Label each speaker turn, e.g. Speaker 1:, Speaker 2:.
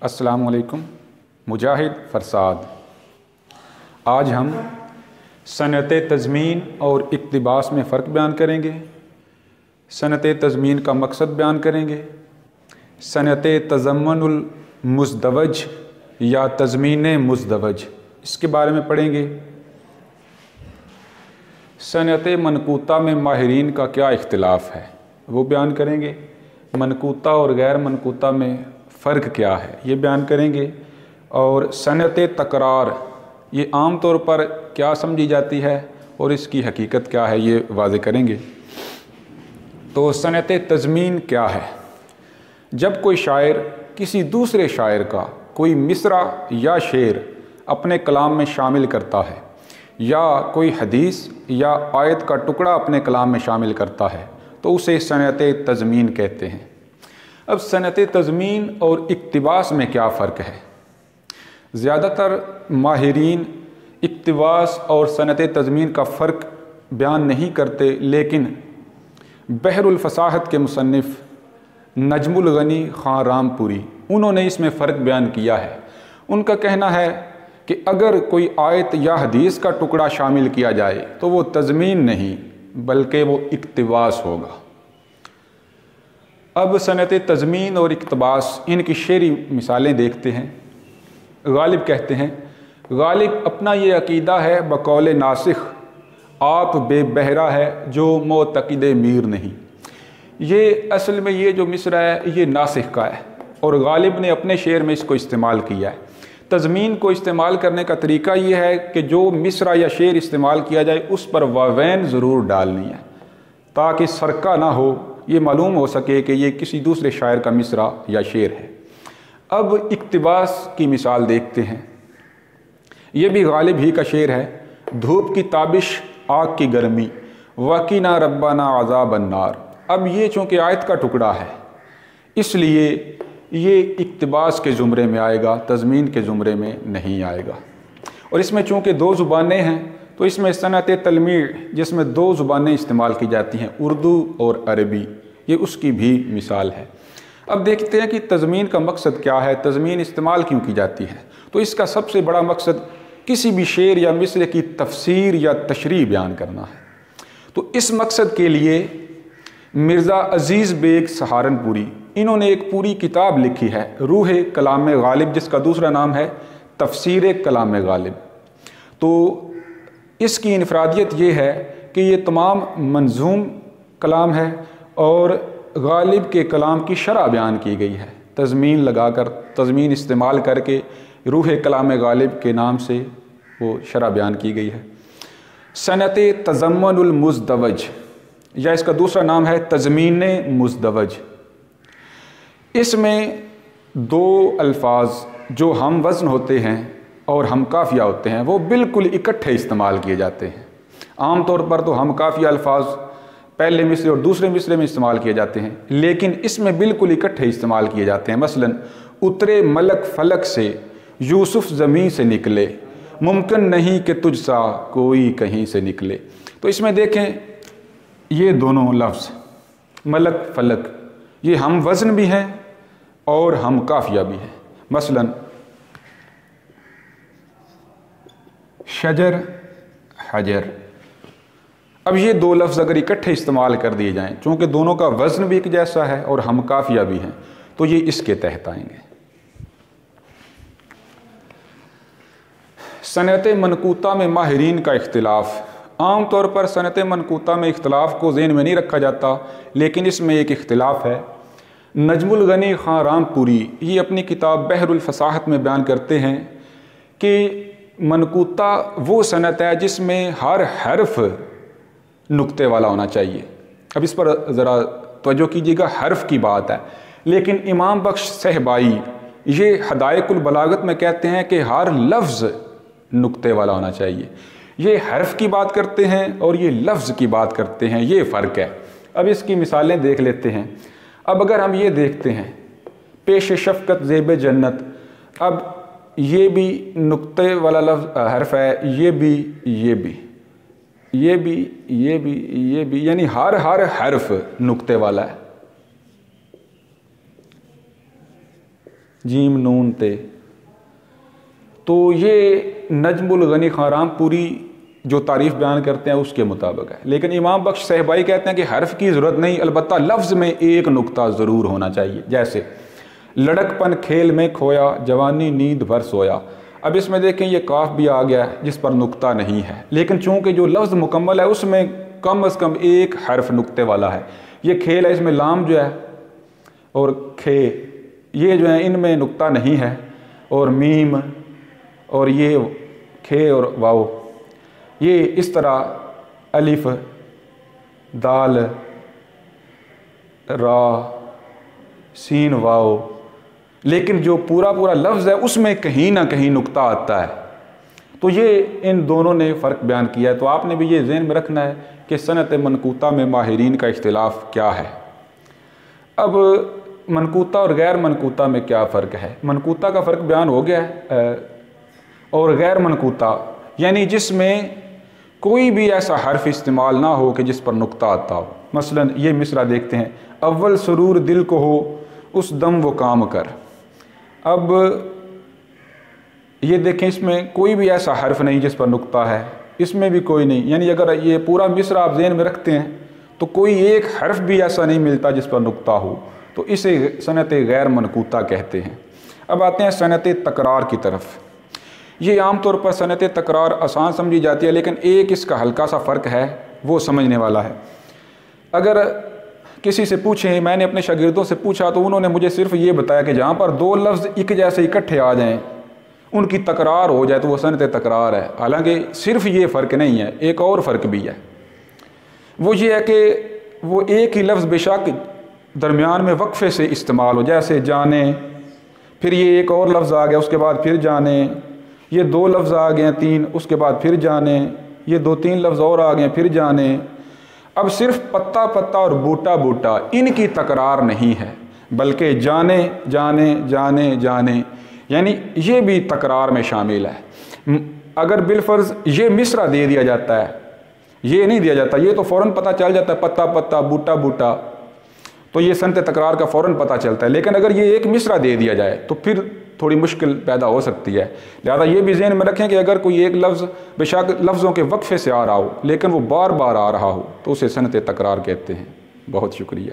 Speaker 1: अस्सलाम वालेकुम। मुजाहिद फरसाद। आज हम सनअत तज़मीन और इक़्तिबास में फ़र्क बयान करेंगे। सनअत तज़मीन का मकसद बयान करेंगे। सनअत तज़म्मुनुल मुज़दवज या तज़मीन मुज़दवज, इसके बारे में पढ़ेंगे। सनअत मनकूता में माहिरीन का क्या इख्तिलाफ़ है वो बयान करेंगे। मनकूता और गैर मनकूता में फ़र्क क्या है ये बयान करेंगे। और सनअत तकरार ये आम तौर पर क्या समझी जाती है और इसकी हकीकत क्या है ये वाज़े करेंगे। तो सनअत तज़मीन क्या है? जब कोई शायर किसी दूसरे शायर का कोई मिसरा या शेर अपने कलाम में शामिल करता है या कोई हदीस या आयत का टुकड़ा अपने कलाम में शामिल करता है तो उसे सनअत तज़मीन कहते हैं। अब सनअत तज़मीन और इक़्तिबास में क्या फ़र्क है? ज़्यादातर माहिरीन इक़्तिबास और सनअत तज़मीन का फ़र्क बयान नहीं करते, लेकिन बहरुल फ़साहत के मुसन्निफ़ नजमुल गनी ख़ान रामपुरी उन्होंने इसमें फ़र्क बयान किया है। उनका कहना है कि अगर कोई आयत या हदीस का टुकड़ा शामिल किया जाए तो वो तज़मीन नहीं बल्कि वो इक़्तिबास होगा। अब सनअत तज़मीन और इक़्तिबास इनकी शेरी मिसालें देखते हैं। गालिब कहते हैं, गालिब अपना ये अकीदा है बकौल नासिख, आप बेबहरा है जो मोतक़िद मीर नहीं। ये असल में ये जो मिसरा है ये नासिख का है और गालिब ने अपने शेर में इसको इस्तेमाल किया है। तज़मीन को इस्तेमाल करने का तरीका ये है कि जो मिसरा या शेर इस्तेमाल किया जाए उस पर वावैन ज़रूर डालनी है ताकि सरका ना हो, ये मालूम हो सके कि ये किसी दूसरे शायर का मिसरा या शेर है। अब इक़्तिबास की मिसाल देखते हैं। ये भी गालिब ही का शेर है। धूप की ताबिश आग की गर्मी वकीना रब्बाना अज़ाब अन्नार। अब ये चूँकि आयत का टुकड़ा है इसलिए ये इक़्तिबास के ज़ुमरे में आएगा, तज़मीन के ज़ुमरे में नहीं आएगा। और इसमें चूँकि दो ज़ुबानें हैं तो इसमें सनअत तलमीर जिसमें दो ज़ुबानें इस्तेमाल की जाती हैं, उर्दू और अरबी, ये उसकी भी मिसाल है। अब देखते हैं कि तज़मीन का मकसद क्या है, तज़मीन इस्तेमाल क्यों की जाती है। तो इसका सबसे बड़ा मकसद किसी भी शेर या मिसरे की तफसीर या तशरीह बयान करना है। तो इस मकसद के लिए मिर्ज़ा अज़ीज़ बेग सहारनपुरी इन्होंने एक पूरी किताब लिखी है, रूह कलाम गालिब, जिसका दूसरा नाम है तफसीर कलाम गालिब। तो इसकी इनफरादियत ये है कि ये तमाम मंजूम कलाम है और गालिब के कलाम की शरह बयान की गई है। तज़मीन लगाकर, तज़मीन इस्तेमाल करके रूह कलाम गालिब के नाम से वो शरह बयान की गई है। सनअत तज़म्मुनुल मुज़दवज या इसका दूसरा नाम है तज़मीन मुज़दवज। इसमें दो अल्फाज जो हम वज़न होते हैं और हम काफ़िया होते हैं वो बिल्कुल इकट्ठे इस्तेमाल किए जाते हैं। आम तौर पर तो हम काफ़िया अल्फाज पहले मिसरे और दूसरे मिसरे में इस्तेमाल किए जाते हैं, लेकिन इसमें बिल्कुल इकट्ठे इस्तेमाल किए जाते हैं। मसलन उतरे मलक फलक से यूसुफ ज़मीं से निकले, मुमकिन नहीं कि तुझ सा कोई कहीं से निकले। तो इसमें देखें ये दोनों लफ्ज़ मलक फलक ये हम वज़न भी हैं और हम काफ़िया भी हैं। मसलन शजर हजर। अब ये दो लफ्ज़ अगर इकट्ठे इस्तेमाल कर दिए जाएं, चूँकि दोनों का वज़न भी एक जैसा है और हम काफ़िया भी हैं, तो ये इसके तहत आएंगे। सनअत मनकूता में माहिरीन का इख्तिलाफ़। आम तौर पर सनअत मनकूता में इख्तिलाफ़ को ज़हन में नहीं रखा जाता, लेकिन इसमें एक इख्तिलाफ़ है। नजमुल गनी ख़ान रामपुरी ये अपनी किताब बहरुल फ़साहत में बयान करते हैं कि मनकूता वो सनअत है जिसमें हर हर्फ नुक्ते वाला होना चाहिए। अब इस पर ज़रा तवज्जो कीजिएगा, हर्फ की बात है, लेकिन इमाम बख्श सहबाई ये हदायकुल बलागत में कहते हैं कि हर लफ्ज़ नुक्ते वाला होना चाहिए। ये हर्फ की बात करते हैं और ये लफ्ज़ की बात करते हैं, ये फ़र्क है। अब इसकी मिसालें देख लेते हैं। अब अगर हम ये देखते हैं पेश शफ़क़त ज़ेब जन्नत, अब ये भी नुक्ते वाला लफ्ज़ हर्फ है, ये भी, ये भी, ये भी, ये भी, ये भी, यानी हर हर्फ नुक्ते वाला है। جیم نون تے. تو یہ نجم الغنی خان رامپوری جو تعریف بیان کرتے ہیں اس کے مطابق ہے. لیکن امام بخش صاحبائی کہتے ہیں کہ حرف کی ضرورت نہیں، البتہ لفظ میں ایک نقطہ ضرور ہونا چاہیے. جیسے لڑک پن کھیل میں کھویا، جوانی نیند بھر سویا. اب اس میں دیکھیں یہ کاف بھی آ گیا جس پر نقطہ نہیں ہے، لیکن چونکہ جو لفظ مکمل ہے اس میں کم از کم ایک حرف نقطے والا ہے. یہ کھیل ہے، اس میں لام جو ہے اور کھے یہ جو ہے ان میں نقطہ نہیں ہے، اور میم اور یہ کھے اور واو یہ اس طرح الف دال را سین واو، لیکن جو پورا لفظ ہے اس میں کہیں نہ کہیں نقطہ آتا ہے. تو یہ ان دونوں نے فرق بیان کیا ہے. تو آپ نے بھی یہ ذہن میں رکھنا ہے کہ صنعت منقوطہ میں ماہرین کا اختلاف کیا ہے. اب منقوطہ اور غیر منقوطہ میں کیا فرق ہے؟ منقوطہ کا فرق بیان ہو گیا ہے، اور غیر منقوطہ یعنی جس میں کوئی بھی ایسا حرف استعمال نہ ہو کہ جس پر نقطہ آتا ہو. مثلا یہ مصرع دیکھتے ہیں، اول سرور دل کو ہو اس دم وہ کام کر. اب یہ دیکھیں اس میں کوئی بھی ایسا حرف نہیں جس پر نقطہ ہے، اس میں بھی کوئی نہیں. یعنی اگر یہ پورا مصرع آپ ذہن میں رکھتے ہیں تو کوئی ایک حرف بھی ایسا نہیں ملتا جس پر نقطہ ہو، تو اسے صنعت غیر منقوطہ کہتے ہیں. اب آتے ہیں صنعت تکرار کی طرف. یہ عام طور پر صنعت تکرار آسان سمجھی جاتی ہے، لیکن ایک اس کا ہلکا سا فرق ہے وہ سمجھنے والا ہے. اگر کسی سے پوچھیں، میں نے اپنے شاگردوں سے پوچھا تو انہوں نے مجھے صرف یہ بتایا کہ جہاں پر دو لفظ ایک جیسے اکٹھے آ جائیں، ان کی تکرار ہو جائے تو وہ صنعت تکرار ہے. حالانکہ صرف یہ فرق نہیں ہے، ایک اور فرق بھی ہے. وہ یہ ہے کہ وہ ایک ہی لفظ بے شک درمیان میں وقفے سے استعمال ہو، جیسے جانے، پھر یہ ایک اور لفظ آ گیا اس کے بعد پھر جانے، یہ دو لفظ آ گئے تین، اس کے بعد پھر جانے، یہ دو تین لفظ اور آ گئے پھر جانے. اب صرف پتا پتا اور بوٹا بوٹا ان کی تکرار نہیں ہے، بلکہ جانے جانے جانے جانے یعنی یہ بھی تکرار میں شامل ہے. اگر بالفرض یہ مصرع دے دیا جاتا ہے، یہ نہیں دیا جاتا، یہ تو فوراً پتہ چل جاتا ہے پتا پتا بوٹا بوٹا، تو یہ صنعت تکرار کا فوراً پتہ چلتا ہے. لیکن اگر یہ ایک مصرع دے دیا جائے تو پھر تھوڑی مشکل پیدا ہو سکتی ہے. لہذا یہ بھی ذہن میں رکھیں کہ اگر کوئی ایک لفظ بے شک لفظوں کے وقفے سے آ رہا ہو لیکن وہ بار بار آ رہا ہو تو اسے صنعت تکرار کہتے ہیں. بہت شکریہ.